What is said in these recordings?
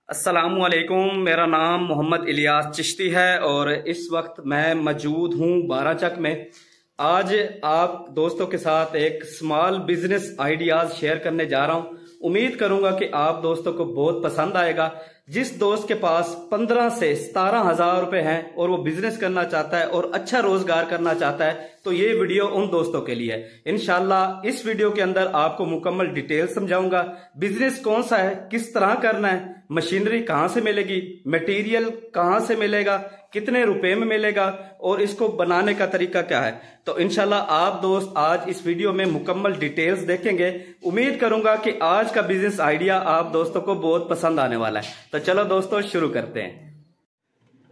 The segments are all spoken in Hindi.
अस्सलामुअलैकुम। मेरा नाम मोहम्मद इलियास चिश्ती है और इस वक्त मैं मौजूद हूँ बाराचक में। आज आप दोस्तों के साथ एक स्मॉल बिजनेस आइडियाज शेयर करने जा रहा हूँ। उम्मीद करूंगा कि आप दोस्तों को बहुत पसंद आएगा। जिस दोस्त के पास 15 से 17,000 रुपए हैं और वो बिजनेस करना चाहता है और अच्छा रोजगार करना चाहता है तो ये वीडियो उन दोस्तों के लिए है। इंशाल्लाह इस वीडियो के अंदर आपको मुकम्मल डिटेल समझाऊंगा। बिजनेस कौन सा है, किस तरह करना है, मशीनरी कहाँ से मिलेगी, मटेरियल कहाँ से मिलेगा, कितने रुपए में मिलेगा और इसको बनाने का तरीका क्या है। तो इंशाल्लाह आप दोस्त आज इस वीडियो में मुकम्मल डिटेल्स देखेंगे। उम्मीद करूंगा कि आज का बिजनेस आइडिया आप दोस्तों को बहुत पसंद आने वाला है। तो चलो दोस्तों शुरू करते हैं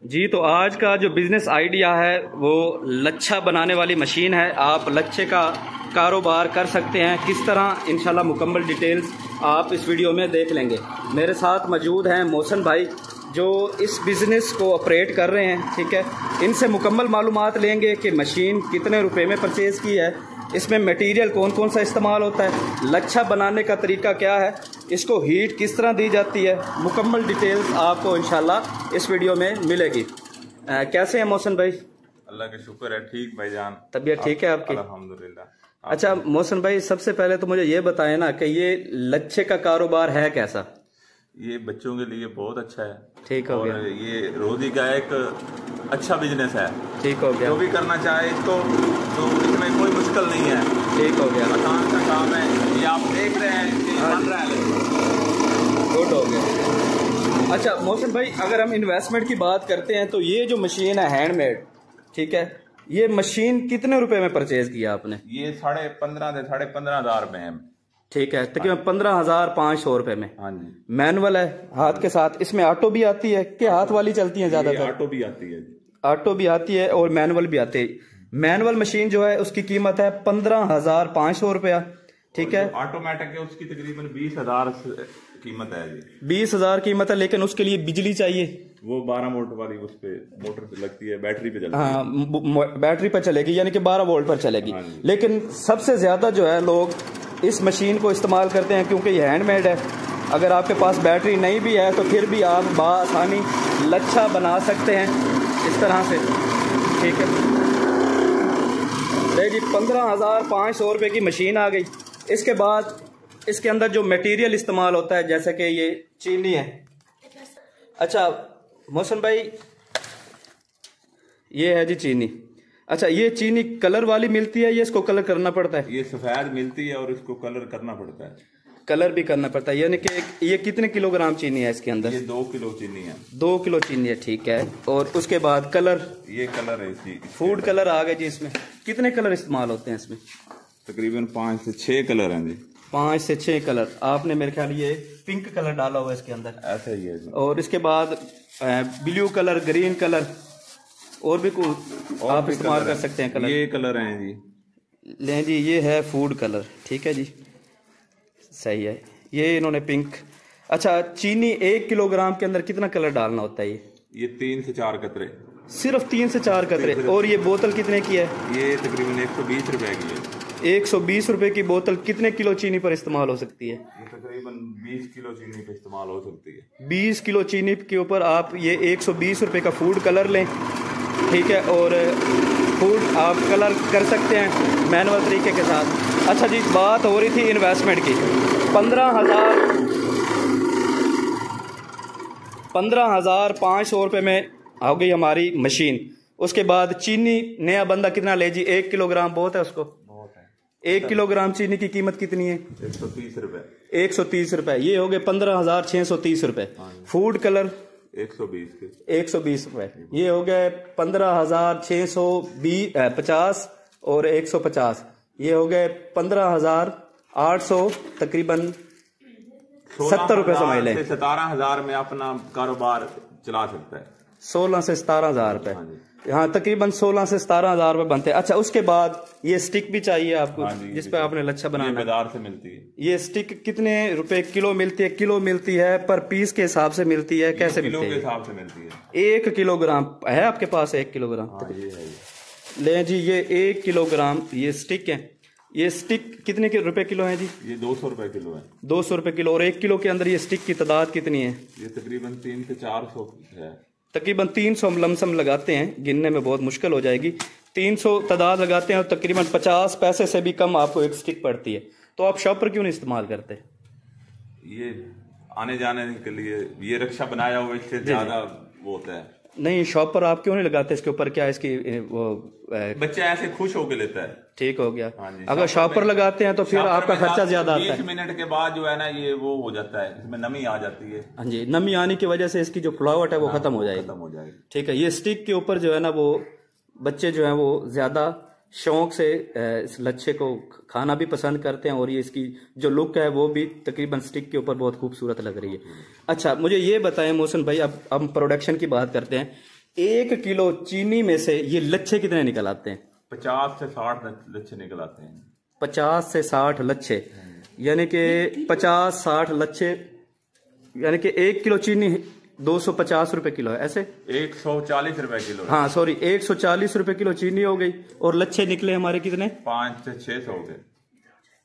जी। तो आज का जो बिजनेस आइडिया है वो लच्छा बनाने वाली मशीन है। आप लच्छे का कारोबार कर सकते हैं किस तरह, इंशाल्लाह मुकम्मल डिटेल्स आप इस वीडियो में देख लेंगे। मेरे साथ मौजूद हैं मोहसिन भाई जो इस बिज़नेस को ऑपरेट कर रहे हैं। ठीक है, इनसे मुकम्मल मालूमात लेंगे कि मशीन कितने रुपए में परचेज़ की है, इसमें मटेरियल कौन कौन सा इस्तेमाल होता है, लच्छा बनाने का तरीका क्या है, इसको हीट किस तरह दी जाती है। मुकम्मल डिटेल्स आपको इंशाल्लाह इस वीडियो में मिलेगी। कैसे हैं मोहसिन भाई? अल्लाह का शुक्र है, ठीक भाईजान। तबीयत ठीक है आपकी? अल्हम्दुलिल्लाह। अच्छा मोहसिन भाई, सबसे पहले तो मुझे ये बताएं ना कि ये लच्छे का कारोबार है कैसा? ये बच्चों के लिए बहुत अच्छा है। ठीक हो गया। ये रोजी का एक अच्छा बिजनेस है। ठीक हो गया। जो भी करना चाहे इसको तो इसमें कोई मुश्किल नहीं है। ठीक हो गया, आसान सा काम है। ये आप देख रहे हैं बन रहा है। गुड हो गया। अच्छा मोहसिन भाई, अगर हम इन्वेस्टमेंट की बात करते हैं तो ये जो मशीन है हैंडमेड, ठीक है, ये मशीन कितने रुपए में परचेज किया आपने? ये 15,500 से 15,500 रुपए है। ठीक है, तकरीबन 15,500 रुपए में। हाँ जी। मैनुअल है हाथ के साथ। इसमें ऑटो भी आती है कि हाथ वाली चलती है ज्यादातर? ऑटो भी आती है। ऑटो भी आती है और मैनुअल भी आती है। मैनुअल मशीन जो है उसकी कीमत है 15,500 रुपया। ठीक है, ऑटोमेटिक है उसकी तकरीबन 20,000 कीमत है जी। 20,000 कीमत है, लेकिन उसके लिए बिजली चाहिए। वो 12 वोल्ट वाली उस पे मोटर पे लगती है, बैटरी पे चलती है। हाँ, बैटरी पर चलेगी, यानी कि 12 वोल्ट पर चलेगी। हाँ, लेकिन सबसे ज्यादा जो है लोग इस मशीन को इस्तेमाल करते हैं क्योंकि ये हैंडमेड है। अगर आपके पास बैटरी नहीं भी है तो फिर भी आप बआसानी लच्छा बना सकते हैं इस तरह से। ठीक है, ले जी 15,500 रुपये की मशीन आ गई। इसके बाद इसके अंदर जो मटेरियल इस्तेमाल होता है जैसे कि ये चीनी है। अच्छा मोहसिन भाई, ये है जी चीनी। अच्छा, ये चीनी कलर वाली मिलती है या इसको कलर करना पड़ता है? ये सफेद मिलती है और इसको कलर करना पड़ता है। कलर भी करना पड़ता है, यानी कि ये कितने किलोग्राम चीनी है इसके अंदर? ये 2 किलो चीनी है। 2 किलो चीनी है, ठीक है। और उसके बाद कलर? ये कलर है इसी फूड कलर आ गए जी। इसमें कितने कलर इस्तेमाल होते हैं इसमें? तकरीबन 5 से 6 कलर हैं जी। 5 से 6 कलर। आपने मेरे ख्याल ये पिंक कलर डाला हुआ है इसके अंदर। ऐसा ही है जी। और इसके बाद ब्लू कलर, ग्रीन कलर और भी कुछ आप इस्तेमाल कर सकते हैं कलर। ये कलर हैं जी। लें जी, ये है फूड कलर। ठीक है जी, सही है। ये इन्होंने पिंक। अच्छा, चीनी 1 किलोग्राम के अंदर कितना कलर डालना होता है? ये 3 से 4 कतरे। सिर्फ 3 से 4 कतरे। और ये बोतल कितने की है? ये तकरीबन 120 रुपए की है। 120 रुपए की बोतल कितने किलो चीनी पर इस्तेमाल हो सकती है? ये तकरीबन 20 किलो चीनी पे इस्तेमाल हो सकती है। 20 किलो चीनी के ऊपर आप ये 120 रुपए का फूड कलर लें। ठीक है, और फूड आप कलर कर सकते हैं मैनुअल तरीके के साथ। अच्छा जी, बात हो रही थी इन्वेस्टमेंट की। 15,500 रुपये में हो गई हमारी मशीन। उसके बाद चीनी नया बंदा कितना ले जी? 1 किलोग्राम बहुत है उसको? बहुत है। 1 किलोग्राम चीनी की कीमत कितनी है? 130 रुपए। 130 रुपए। ये हो गए 15,630 रुपए। फूड कलर 120 रुपए। ये हो गए 15,650 और 150। ये हो गए 15,800, तकरीबन 70 रुपए समझ लें। 17,000 में अपना कारोबार चला सकता है। 16 से 17,000 रुपए। हाँ, तकरीबन 16 से 17,000 रुपए बनते हैं। अच्छा, उसके बाद ये स्टिक भी चाहिए आपको जिस पे आपने लच्छा बनाना है। बाजार से मिलती है। ये स्टिक कितने रुपए किलो मिलती है? किलो मिलती है, पर पीस के हिसाब से मिलती है, कैसे मिलती है? किलो के हिसाब से मिलती है। 1 किलोग्राम है आपके पास? 1 किलोग्राम। हाँ, ये है। ले जी, ये 1 किलोग्राम ये स्टिक है। ये स्टिक कितने के रुपए किलो है जी? ये 200 रुपए किलो है। 200 रुपए किलो। और 1 किलो के अंदर ये स्टिक की तादाद कितनी है? ये तकरीबन 300 से 400 है। तकरीबन 300 हम लमसम लगाते हैं, गिनने में बहुत मुश्किल हो जाएगी। 300 तादाद लगाते हैं और तकरीबन 50 पैसे से भी कम आपको एक स्टिक पड़ती है। तो आप शॉपर क्यों नहीं इस्तेमाल करते? ये आने जाने के लिए ये रिक्शा बनाया हुआ, इससे ज्यादा वो होता है। नहीं, शॉपर आप क्यों नहीं लगाते इसके ऊपर? क्या इसकी वो बच्चा ऐसे खुश होके लेता है। ठीक हो गया। अगर शॉपर लगाते हैं तो फिर आपका खर्चा ज्यादा आता है। 20 मिनट के बाद जो है ना ये वो हो जाता है, इसमें नमी आ जाती है। हाँ जी, नमी आने की वजह से इसकी जो फ्लावट है वो खत्म हो जाएगी। ठीक है। ये स्टिक के ऊपर जो है ना वो बच्चे जो है वो ज्यादा शौक से इस लच्छे को खाना भी पसंद करते हैं और ये इसकी जो लुक है वो भी तकरीबन स्टिक के ऊपर बहुत खूबसूरत लग रही है। अच्छा, मुझे ये बताएं मोहसिन भाई, अब हम प्रोडक्शन की बात करते हैं। 1 किलो चीनी में से ये लच्छे कितने निकल आते हैं? 50 से 60 लच्छे निकल आते हैं। 50 से 60 लच्छे, यानी कि 50-60 लच्छे, यानी कि 1 किलो चीनी 250 रुपए किलो है, ऐसे 140 रुपए किलो। हाँ सॉरी, 140 रुपए किलो चीनी हो गई। और लच्छे निकले हमारे कितने? 5 से 600 हो गए।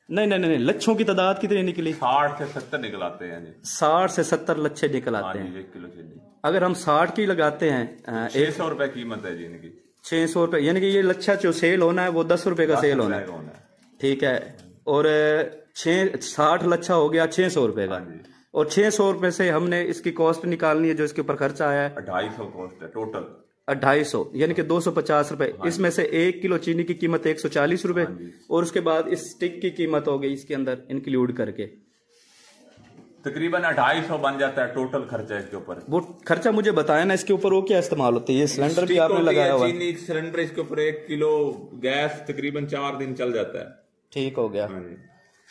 नहीं, लच्छों की तादाद कितनी निकली? 60 से 70 निकल आते हैं। 60 से 70 लच्छे निकल आते हैं 1 किलो चीनी। अगर हम 60 की लगाते हैं, 600 रुपए कीमत है जी इनकी। 600 रुपए, यानी कि ये लच्छा जो सेल होना है वो 10 रुपए का सेल होना है। ठीक है। और 60 लच्छा हो गया 600 रुपए का। और 600 रुपए से हमने इसकी कॉस्ट निकालनी है, जो इसके ऊपर खर्चा आया है 250 कॉस्ट है टोटल। 250, यानी कि 250 रुपए। इसमें से 1 किलो चीनी की कीमत 140 रुपए और उसके बाद इस स्टिक की कीमत हो गई इसके अंदर इंक्लूड करके तकरीबन 250 बन जाता है टोटल खर्चा इसके ऊपर। वो खर्चा मुझे बताया ना, इसके ऊपर वो क्या इस्तेमाल होती है? ये सिलेंडर भी आपने लगाया हुआ है। चीनी सिलेंडर, इसके ऊपर 1 किलो गैस तकरीबन 4 दिन चल जाता है। ठीक हो गया।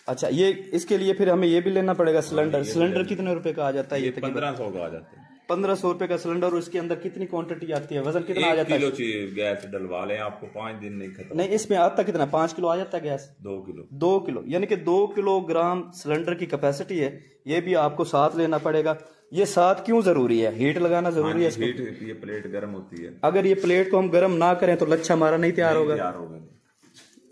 अच्छा, ये इसके लिए फिर हमें ये भी लेना पड़ेगा सिलेंडर। सिलेंडर कितने रुपए का आ जाता है? ये 1500 का आ जाता है। 1500 रुपए का सिलेंडर। और इसके अंदर कितनी क्वांटिटी आती है? वजन कितना आ जाता है? 1 किलो गैस डलवा लें, आपको 5 दिन नहीं खत्म। नहीं, इसमें आता कितना? 5 किलो आ जाता है गैस? 2 किलो, यानी कि 2 किलोग्राम सिलेंडर की कैपेसिटी है। ये भी आपको साथ लेना पड़ेगा। ये साथ क्यों जरूरी है? हीट लगाना जरूरी है। ये प्लेट गर्म होती है। अगर ये प्लेट को हम गर्म ना करें तो लच्छा हमारा नहीं तैयार होगा।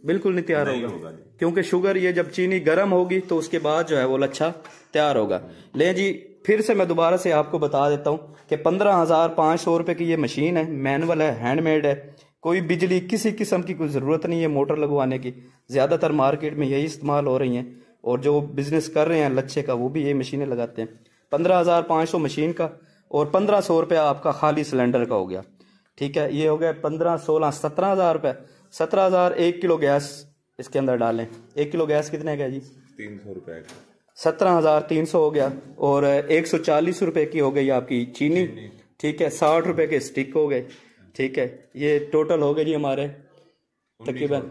बिल्कुल नहीं तैयार होगा, क्योंकि शुगर, ये जब चीनी गर्म होगी तो उसके बाद जो है वो लच्छा तैयार होगा। ले जी, फिर से मैं दोबारा से आपको बता देता हूँ कि 15,500 रुपए की ये मशीन है, मैनुअल है, हैंडमेड है। कोई बिजली किसी किस्म की कोई ज़रूरत नहीं है मोटर लगवाने की। ज़्यादातर मार्केट में यही इस्तेमाल हो रही हैं और जो बिजनेस कर रहे हैं लच्छे का वो भी यही मशीनें लगाते हैं। 15,500 मशीन का और 1,500 रुपया आपका खाली सिलेंडर का हो गया। ठीक है, ये हो गया 15, 16, 17,000 रुपये। 17,000। 1 किलो गैस इसके अंदर डालें। 1 किलो गैस कितने का जी? 300 रुपए का। 17,300 हो गया। और 140 रुपए की हो गई आपकी चीनी। ठीक है, 60 रुपए के स्टिक हो गए। ठीक है, ये टोटल हो गए जी हमारे तकरीबन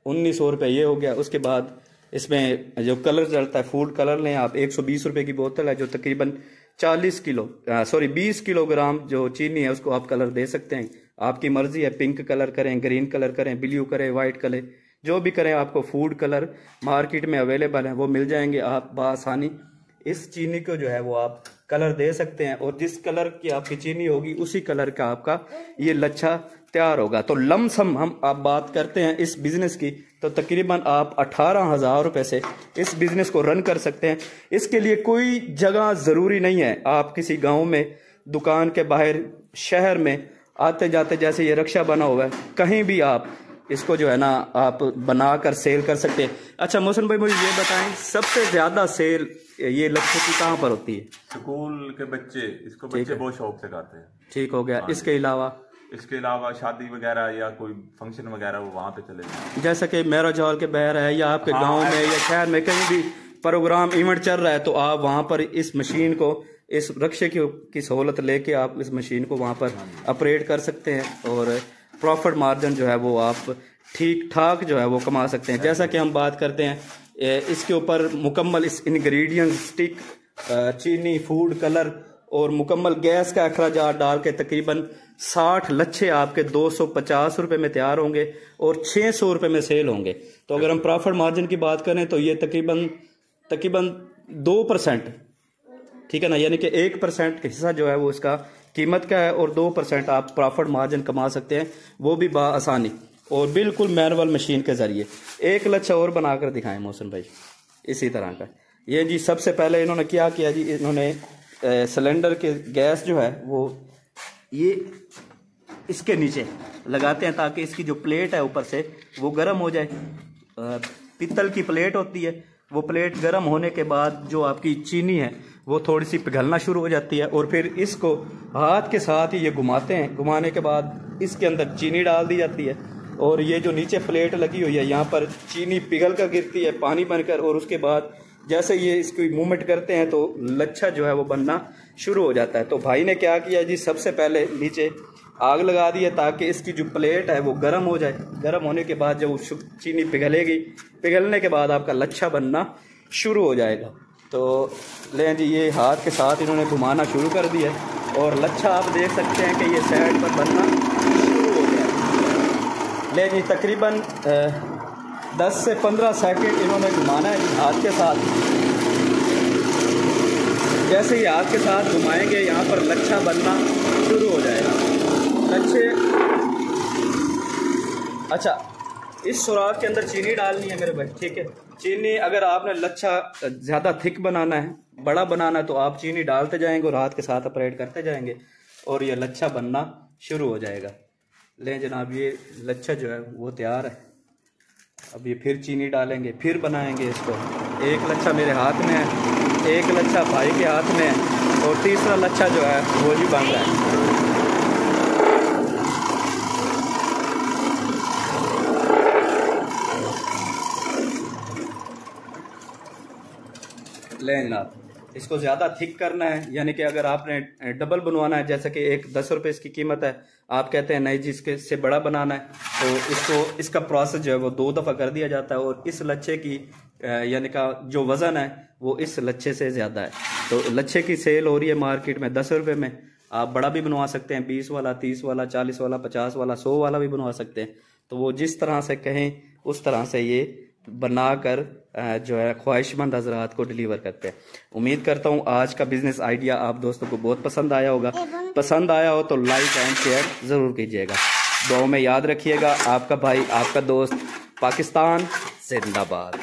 1900 रुपये ये हो गया। उसके बाद इसमें जो कलर चलता है, फूड कलर लें आप, 120 रुपए की बोतल है जो तकरीबन 20 किलोग्राम जो चीनी है उसको आप कलर दे सकते हैं। आपकी मर्जी है, पिंक कलर करें, ग्रीन कलर करें, ब्लू करें, व्हाइट कलर, जो भी करें। आपको फूड कलर मार्केट में अवेलेबल है, वो मिल जाएंगे। आप बआसानी इस चीनी को जो है वो आप कलर दे सकते हैं और जिस कलर की आपकी चीनी होगी उसी कलर का आपका ये लच्छा तैयार होगा। तो लमसम हम आप बात करते हैं इस बिजनेस की तो तकरीबन आप 18,000 रुपए से इस बिजनेस को रन कर सकते हैं। इसके लिए कोई जगह ज़रूरी नहीं है। आप किसी गांव में, दुकान के बाहर, शहर में आते जाते जैसे ये रक्षा बना हुआ है, कहीं भी आप इसको जो है ना आप बनाकर सेल कर सकते हैं। अच्छा मोहसिन भाई, मुझे ये बताएं, सबसे ज्यादा सेल ये लच्छे की कहाँ पर होती है? स्कूल के बच्चे इसको बहुत शौक से खाते हैं। ठीक हो गया। इसके अलावा शादी वगैरह या कोई फंक्शन वगैरह वो वहाँ पे चले जाए, जैसे कि मैरिज हॉल के बाहर है या आपके गांव में या शहर में कहीं भी प्रोग्राम इवेंट चल रहा है तो आप वहाँ पर इस मशीन को, इस रक्शे की सहूलत लेके आप इस मशीन को वहाँ पर ऑपरेट कर सकते हैं और प्रॉफिट मार्जिन जो है वो आप ठीक ठाक जो है वो कमा सकते हैं। जैसा कि हम बात करते हैं इसके ऊपर मुकम्मल इस इंग्रेडिएंट, स्टिक, चीनी, फूड कलर और मुकम्मल गैस का अखराजात डाल के तकरीबन 60 लच्छे आपके 250 रुपए में तैयार होंगे और 600 रुपए में सेल होंगे। तो अगर हम प्रॉफिट मार्जिन की बात करें तो ये तकरीबन 2%, ठीक है ना, यानी कि 1% हिस्सा जो है वो इसका कीमत का है और 2% आप प्रॉफिट मार्जिन कमा सकते हैं, वो भी बाआसानी। और बिल्कुल मैनुअल मशीन के ज़रिए। एक लच्छा और बनाकर दिखाएं मोहसिन भाई इसी तरह का। ये जी सबसे पहले इन्होंने क्या किया जी, इन्होंने सिलेंडर के गैस जो है वो ये इसके नीचे लगाते हैं ताकि इसकी जो प्लेट है ऊपर से वो गर्म हो जाए। पीतल की प्लेट होती है, वो प्लेट गर्म होने के बाद जो आपकी चीनी है वो थोड़ी सी पिघलना शुरू हो जाती है और फिर इसको हाथ के साथ ही ये घुमाते हैं। घुमाने के बाद इसके अंदर चीनी डाल दी जाती है और ये जो नीचे प्लेट लगी हुई है यहाँ पर चीनी पिघल कर गिरती है पानी बनकर, और उसके बाद जैसे ये इसकी मूवमेंट करते हैं तो लच्छा जो है वो बनना शुरू हो जाता है। तो भाई ने क्या किया जी, सबसे पहले नीचे आग लगा दी है ताकि इसकी जो प्लेट है वो गर्म हो जाए। गर्म होने के बाद जब चीनी पिघलेगी, पिघलने के बाद आपका लच्छा बनना शुरू हो जाएगा। तो लें जी ये हाथ के साथ इन्होंने घुमाना शुरू कर दिया और लच्छा आप देख सकते हैं कि ये साइड पर बनना शुरू हो गया। लें जी तकरीबन 10 से 15 सेकंड इन्होंने घुमाना है हाथ के साथ। जैसे ही हाथ के साथ घुमाएंगे यहाँ पर लच्छा बनना शुरू हो जाएगा। लच्छे अच्छा इस सुराख के अंदर चीनी डालनी है मेरे भाई, ठीक है। चीनी अगर आपने लच्छा ज़्यादा थिक बनाना है, बड़ा बनाना है, तो आप चीनी डालते जाएंगे और हाथ के साथ ऑपरेट करते जाएंगे और ये लच्छा बनना शुरू हो जाएगा। लें जनाब ये लच्छा जो है वो तैयार है। अब ये फिर चीनी डालेंगे, फिर बनाएंगे इसको। एक लच्छा मेरे हाथ में है, एक लच्छा भाई के हाथ में है और तीसरा लच्छा जो है वो भी बन रहा है। लें जनाब इसको ज़्यादा थिक करना है, यानी कि अगर आपने डबल बनवाना है, जैसे कि एक 10 रुपये इसकी कीमत है, आप कहते हैं नहीं जी इसके से बड़ा बनाना है, तो इसका प्रोसेस जो है वो 2 दफ़ा कर दिया जाता है और इस लच्छे की यानी का जो वज़न है वो इस लच्छे से ज़्यादा है। तो लच्छे की सेल हो रही है मार्केट में 10 रुपये में। आप बड़ा भी बनवा सकते हैं, 20 वाला, 30 वाला, 40 वाला, 50 वाला, 100 वाला भी बनवा सकते हैं। तो वो जिस तरह से कहें उस तरह से ये बनाकर जो है ख्वाहिशमंद हजरात को डिलीवर करते हैं। उम्मीद करता हूँ आज का बिजनेस आइडिया आप दोस्तों को बहुत पसंद आया होगा। पसंद आया हो तो लाइक एंड शेयर ज़रूर कीजिएगा। दुआओं में याद रखिएगा। आपका भाई, आपका दोस्त, पाकिस्तान जिंदाबाद।